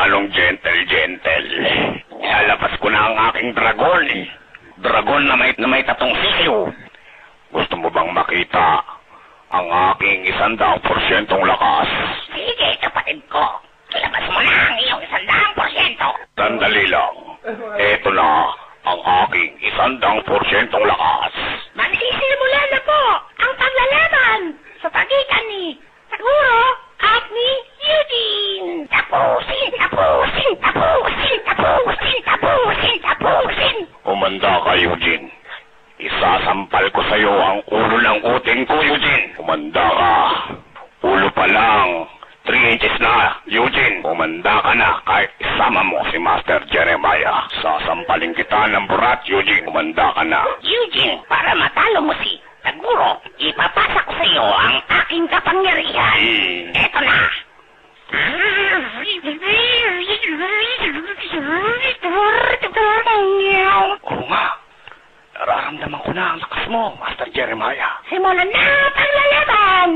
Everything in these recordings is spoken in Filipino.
Anong gentle? Ilalabas ko na ang aking dragon eh. Dragon na may tatong sisiyo. Gusto mo bang makita ang aking 100% lakas? Sige, kapatid ko. Ilabas mo na ang iyong 100%. Sandali lang. Ito na ang aking 100% lakas. Magsisimula na po ang paglalaban sa pagitan ni Taguro at ni Eugene. Tapusin! Umanda ka, Eugene. Isasampal ko sa'yo ang ulo ng uting ko, Eugene. Umanda ka. Ulo pa lang. 3 inches na, Eugene. Umanda ka na kahit isama mo si Master Jeremiah. Sasampalin kita ng burat, Eugene. Umanda ka na. Eugene, para matalo mo si Taguro, ipapasa ko sa iyo ang aking kapangyarihan. Eto na. Oo nga. Nararamdaman ko na ang lakas mo, Master Jeremiah. Simulan na ang lalaban.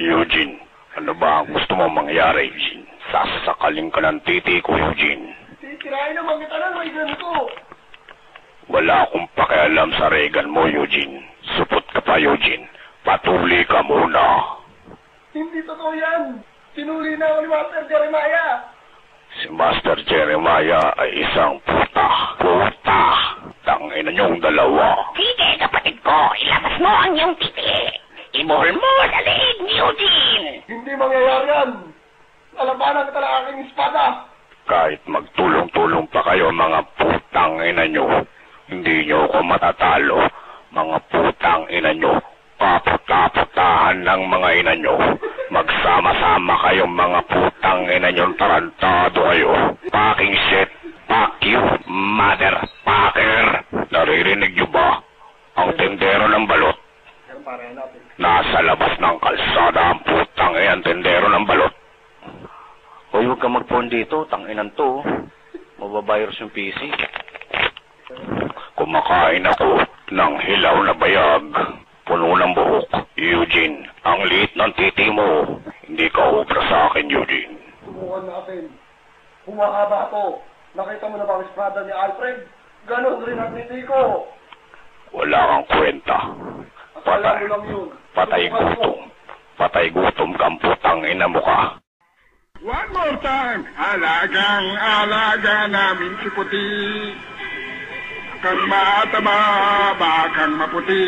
Eugene, ano ba ang gusto mo mangyari, Eugene? Sasakaling ka ng titi ko, Eugene. Titirahin naman kita ng Reagan ko. Wala akong pakialam sa Reagan mo, Eugene. Supot ka pa, Eugene. Patuli ka muna. Hindi totoo yan. Sinuli na ako ni Master Jeremiah. Si Master Jeremiah ay isang puta. Tangina niyong dalawa. Sige, kapatid ko, ilabas mo ang iyong titi. Ibuhol mo sa leeg ni Eugene. Hindi mangyayari yan. Lalabanan kita ng aking espada. Kahit magtulong-tulong pa kayo, mga putang ina nyo, hindi nyo ako matatalo. Mga putang ina nyo, paputa-putahan ng mga ina nyo. Magsama-sama kayong mga putang ina nyo, tarantado kayo. Fucking shit, fuck you, motherfucker. Naririnig nyo ba? Ang tendero ng balot. Nasa labas ng kalsada ang putang ang tendero ng balot. Hoy, huwag ka mag-phone dito, tanginan to. Mababayros yung PC. Kumakain ako ng hilaw na bayag. Puno ng buhok. Eugene, ang liit ng titi mo. Hindi ka obra sa akin, Eugene. Subukan natin. Humahaba to. Nakita mo na ba ang espada ni Alfred? Ganon rin ang titi ko. Wala kang kwenta. Akala mo lang yun. Patay gutom kang putang ina mo ka. One more time. Alagang-alaga namin si Puti. Kang mataba, bakang maputi.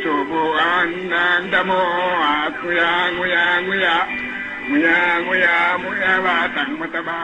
Subuan ng damo at nguya-nguya-nguya. Nguya-nguya-nguya, batang mataba.